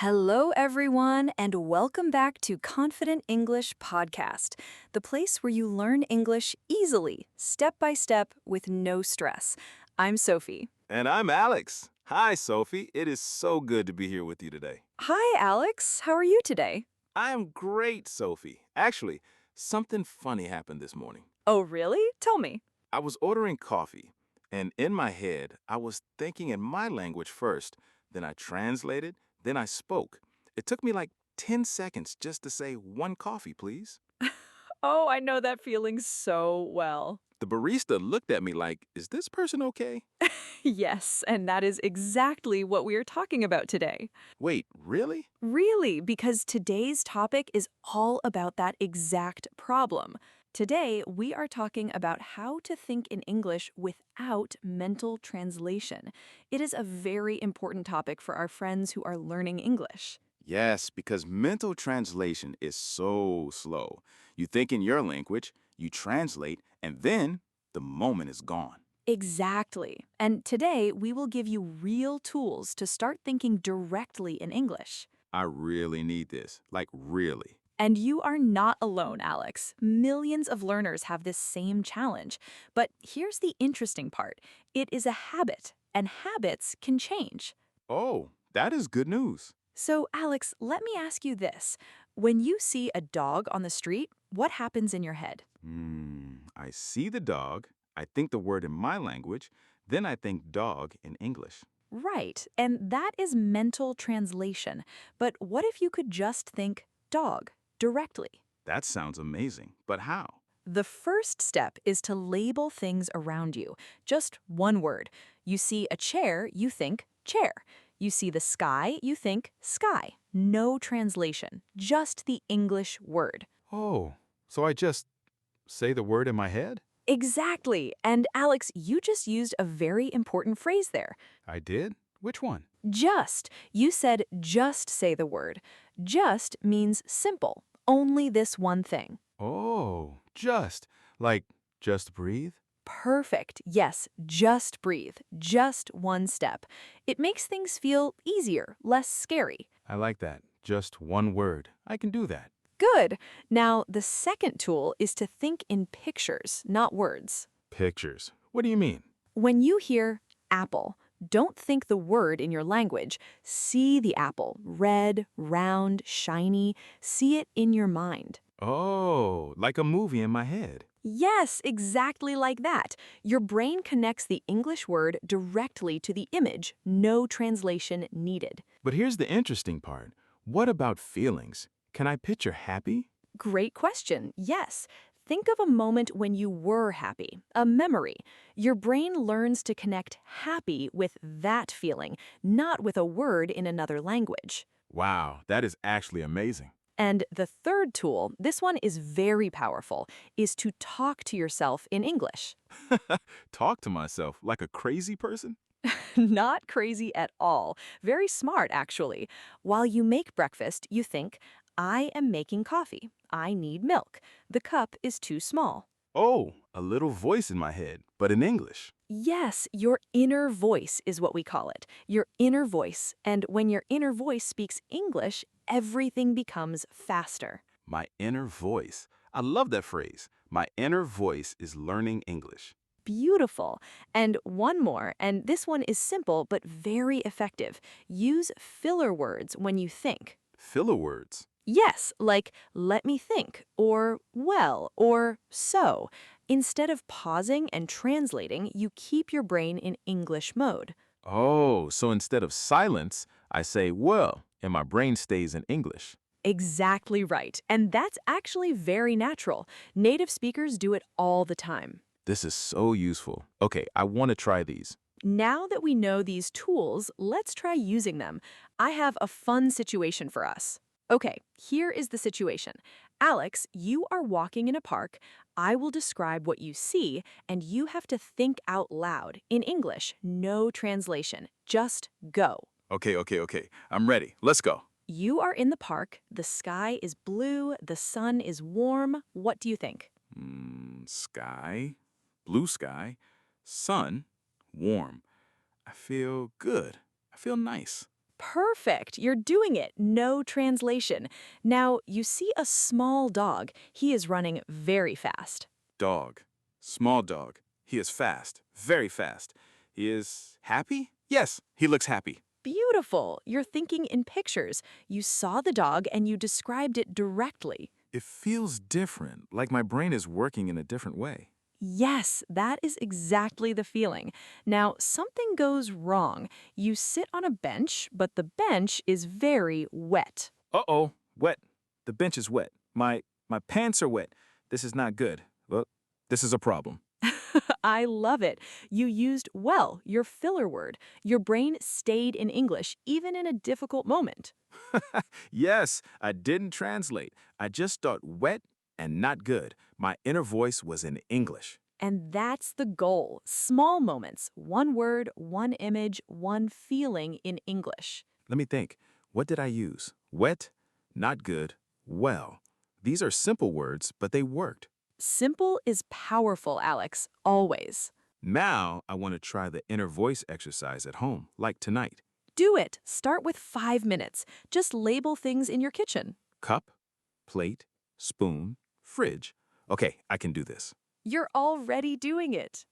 Hello, everyone, and welcome back to Confident English Podcast, the place where you learn English easily, step by step, with no stress. I'm Sophie. And I'm Alex. Hi, Sophie. It is so good to be here with you today. Hi, Alex. How are you today? I am great, Sophie. Actually, something funny happened this morning. Oh, really? Tell me. I was ordering coffee, and in my head, I was thinking in my language first, then I translated, then I spoke. It took me like 10 seconds just to say one coffee, please. Oh, I know that feeling so well. The barista looked at me like, is this person okay? Yes, and that is exactly what we are talking about today. Wait, really? Really, because today's topic is all about that exact problem. Today, we are talking about how to think in English without mental translation. It is a very important topic for our friends who are learning English. Yes, because mental translation is so slow. You think in your language, you translate, and then the moment is gone. Exactly. And today, we will give you real tools to start thinking directly in English. I really need this. Like, really. And you are not alone, Alex. Millions of learners have this same challenge. But here's the interesting part. It is a habit, and habits can change. Oh, that is good news. So, Alex, let me ask you this. When you see a dog on the street, what happens in your head? I see the dog. I think the word in my language. Then I think dog in English. Right, and that is mental translation. But what if you could just think dog directly? That sounds amazing. But how? The first step is to label things around you. Just one word. You see a chair, you think chair. You see the sky, you think sky. No translation, just the English word. Oh, so I just say the word in my head? Exactly. And Alex, you just used a very important phrase there. I did? Which one? Just. You said just say the word. Just means simple, only this one thing. Oh, just. Like, just breathe? Perfect. Yes, just breathe. Just one step. It makes things feel easier, less scary. I like that. Just one word. I can do that. Good. Now, the second tool is to think in pictures, not words. Pictures. What do you mean? When you hear apple, don't think the word in your language. See the apple, red, round, shiny. See it in your mind. Oh, like a movie in my head. Yes, exactly like that. Your brain connects the English word directly to the image, no translation needed. But here's the interesting part. What about feelings? Can I picture happy? Great question. Yes. Think of a moment when you were happy, a memory. Your brain learns to connect happy with that feeling, not with a word in another language. Wow, that is actually amazing. And the third tool, this one is very powerful, is to talk to yourself in English. Talk to myself like a crazy person? Not crazy at all. Very smart, actually. While you make breakfast, you think, I am making coffee. I need milk. The cup is too small. Oh, a little voice in my head, but in English. Yes, your inner voice is what we call it. Your inner voice. And when your inner voice speaks English, everything becomes faster. My inner voice. I love that phrase. My inner voice is learning English. Beautiful. And one more, and this one is simple but very effective. Use filler words when you think. Filler words. Yes, like let me think, or well, or so. Instead of pausing and translating, you keep your brain in English mode. Oh, so instead of silence, I say, well, and my brain stays in English. Exactly right. And that's actually very natural. Native speakers do it all the time. This is so useful. Okay, I want to try these. Now that we know these tools, let's try using them. I have a fun situation for us. Okay, here is the situation. Alex, you are walking in a park. I will describe what you see, and you have to think out loud in English. No translation. Just go. Okay. I'm ready. Let's go. You are in the park. The sky is blue. The sun is warm. What do you think? Sky, blue sky, sun, warm. I feel good. I feel nice. Perfect. You're doing it. No translation. Now, you see a small dog. He is running very fast. Dog. Small dog. He is fast. Very fast. He is happy? Yes, he looks happy. Beautiful. You're thinking in pictures. You saw the dog and you described it directly. It feels different, like my brain is working in a different way. Yes, that is exactly the feeling. Now, something goes wrong. You sit on a bench, but the bench is very wet. Uh-oh, wet. The bench is wet. My pants are wet. This is not good. Well, this is a problem. I love it. You used well, your filler word. Your brain stayed in English, even in a difficult moment. Yes, I didn't translate. I just thought wet and not good. My inner voice was in English. And that's the goal. Small moments, one word, one image, one feeling in English. Let me think. What did I use? Wet, not good, well. These are simple words, but they worked. Simple is powerful, Alex, always. Now I want to try the inner voice exercise at home, like tonight. Do it. Start with 5 minutes. Just label things in your kitchen. Cup, plate, spoon, fridge. Okay, I can do this. You're already doing it.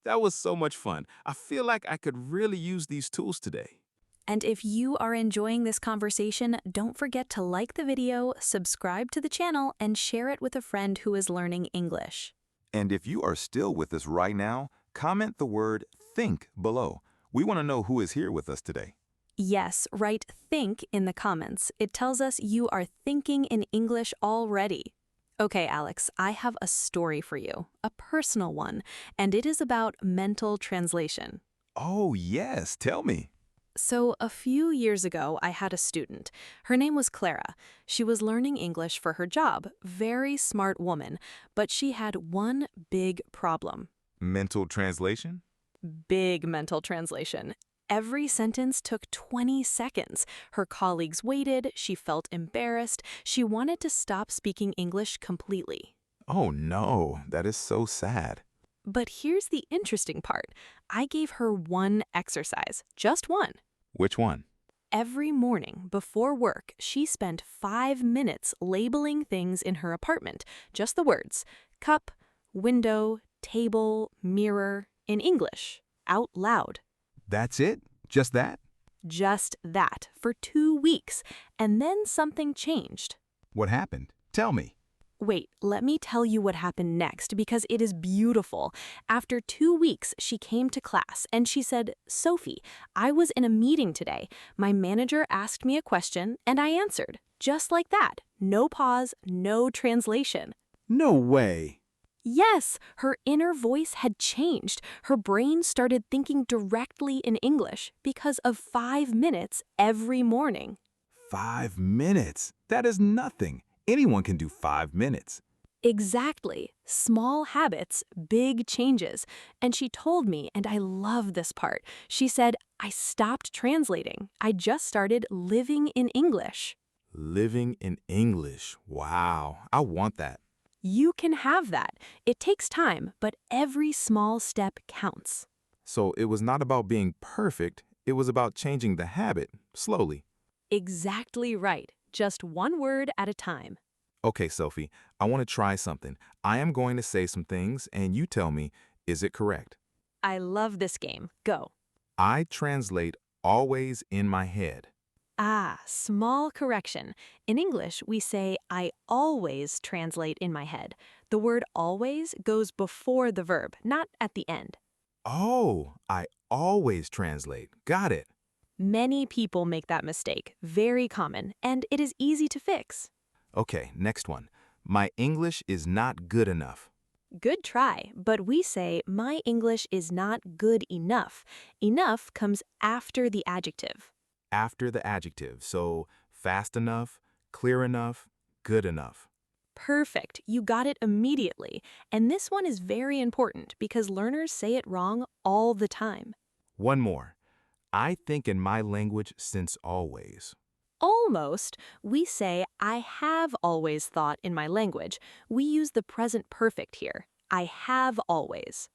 That was so much fun. I feel like I could really use these tools today. And if you are enjoying this conversation, don't forget to like the video, subscribe to the channel, and share it with a friend who is learning English. And if you are still with us right now, comment the word think below. We want to know who is here with us today. Yes, write think in the comments. It tells us you are thinking in English already. Okay, Alex, I have a story for you, a personal one, and it is about mental translation. Oh, yes, tell me. So, a few years ago, I had a student. Her name was Clara. She was learning English for her job, very smart woman, but she had one big problem. Mental translation? Big mental translation. Every sentence took 20 seconds. Her colleagues waited, she felt embarrassed, she wanted to stop speaking English completely. Oh no, that is so sad. But here's the interesting part. I gave her one exercise, just one. Which one? Every morning before work, she spent 5 minutes labeling things in her apartment, just the words, cup, window, table, mirror, in English, out loud. That's it? Just that? Just that, for 2 weeks, and then something changed. What happened? Tell me. Wait, let me tell you what happened next because it is beautiful. After 2 weeks, she came to class and she said, Sophie, I was in a meeting today. My manager asked me a question and I answered. Just like that. No pause, no translation. No way. Yes, her inner voice had changed. Her brain started thinking directly in English because of 5 minutes every morning. 5 minutes? That is nothing. Anyone can do 5 minutes. Exactly. Small habits, big changes. And she told me, and I love this part, she said, I stopped translating. I just started living in English. Living in English. Wow, I want that. You can have that. It takes time, but every small step counts. So it was not about being perfect, it was about changing the habit, slowly. Exactly right. Just one word at a time. Okay, Sophie, I want to try something. I am going to say some things, and you tell me, is it correct? I love this game. Go. I translate always in my head. Ah, small correction. In English, we say, I always translate in my head. The word always goes before the verb, not at the end. Oh, I always translate. Got it. Many people make that mistake, very common, and it is easy to fix. Okay, next one. My English is not good enough. Good try, but we say, my English is not good enough. Enough comes after the adjective. After the adjective, so fast enough, clear enough, good enough. Perfect. You got it immediately. And this one is very important because learners say it wrong all the time. One more. I think in my language since always. Almost. We say, I have always thought in my language. We use the present perfect here. I have always.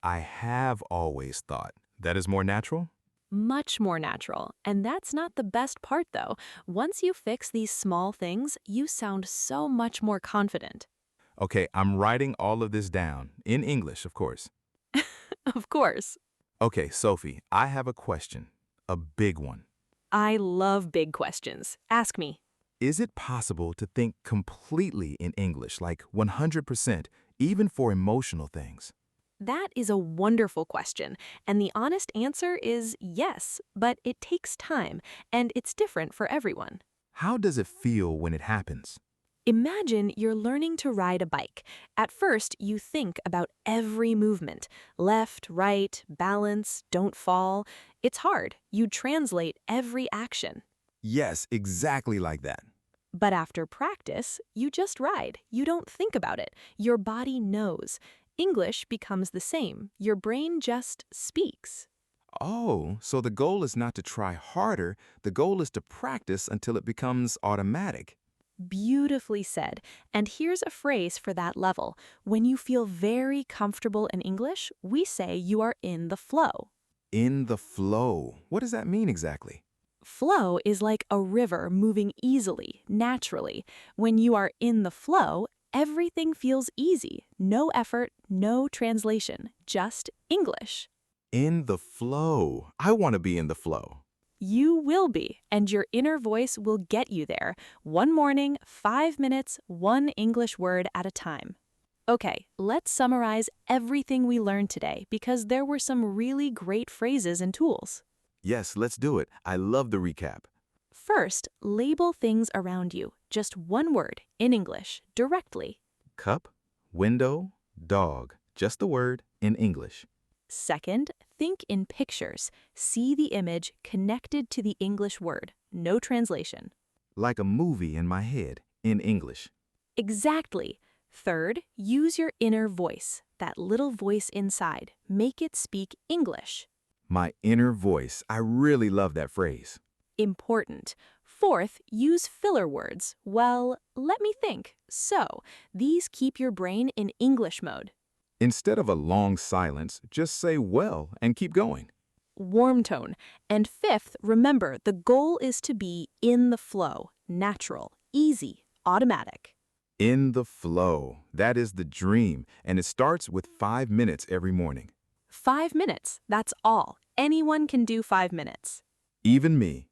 I have always thought. That is more natural? Much more natural. And that's not the best part, though. Once you fix these small things, you sound so much more confident. Okay, I'm writing all of this down, in English, of course. Of course. Okay, Sophie, I have a question. A big one. I love big questions. Ask me. Is it possible to think completely in English, like 100%, even for emotional things? That is a wonderful question, and the honest answer is yes, but it takes time, and it's different for everyone. How does it feel when it happens? Imagine you're learning to ride a bike. At first, you think about every movement left, right, balance, don't fall. It's hard. You translate every action. Yes, exactly like that. But after practice, you just ride. You don't think about it. Your body knows. English becomes the same. Your brain just speaks. Oh, so the goal is not to try harder, the goal is to practice until it becomes automatic. Beautifully said. And here's a phrase for that level. When you feel very comfortable in English, we say you are in the flow. In the flow. What does that mean exactly? Flow is like a river moving easily, naturally. When you are in the flow, everything feels easy. No effort, no translation, just English. In the flow. I want to be in the flow. You will be, and your inner voice will get you there. One morning, 5 minutes, one English word at a time. Okay, let's summarize everything we learned today because there were some really great phrases and tools. Yes, let's do it. I love the recap. First, label things around you. Just one word, in English, directly. Cup, window, dog. Just the word in English. Second, think in pictures. See the image connected to the English word. No translation. Like a movie in my head in English. Exactly. Third, use your inner voice, that little voice inside. Make it speak English. My inner voice. I really love that phrase. Important. Fourth, use filler words. Well, let me think. So, these keep your brain in English mode. Instead of a long silence, just say well and keep going. Warm tone. And fifth, remember, the goal is to be in the flow, natural, easy, automatic. In the flow. That is the dream, and it starts with 5 minutes every morning. 5 minutes, that's all. Anyone can do 5 minutes. Even me.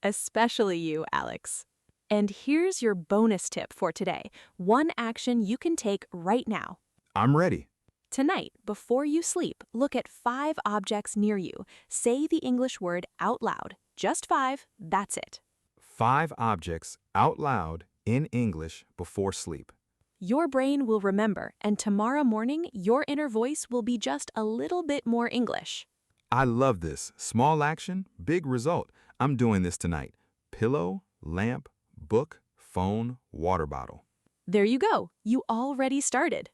Especially you, Alex. And here's your bonus tip for today. One action you can take right now. I'm ready. Tonight, before you sleep, look at 5 objects near you. Say the English word out loud. Just 5, that's it. 5 objects out loud in English before sleep. Your brain will remember, and tomorrow morning, your inner voice will be just a little bit more English. I love this. Small action, big result. I'm doing this tonight. Pillow, lamp, book, phone, water bottle. There you go. You already started.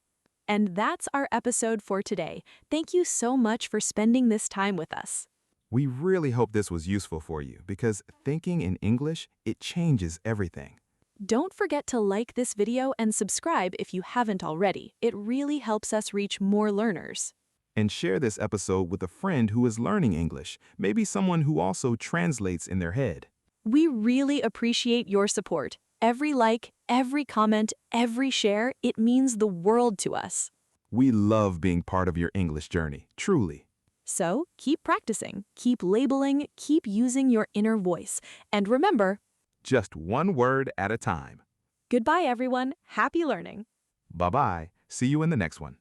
And that's our episode for today. Thank you so much for spending this time with us. We really hope this was useful for you because thinking in English, it changes everything. Don't forget to like this video and subscribe if you haven't already. It really helps us reach more learners. And share this episode with a friend who is learning English, maybe someone who also translates in their head. We really appreciate your support. Every like, every comment, every share, it means the world to us. We love being part of your English journey, truly. So keep practicing, keep labeling, keep using your inner voice. And remember, Just one word at a time. goodbye everyone, happy learning. Bye-bye. See you in the next one.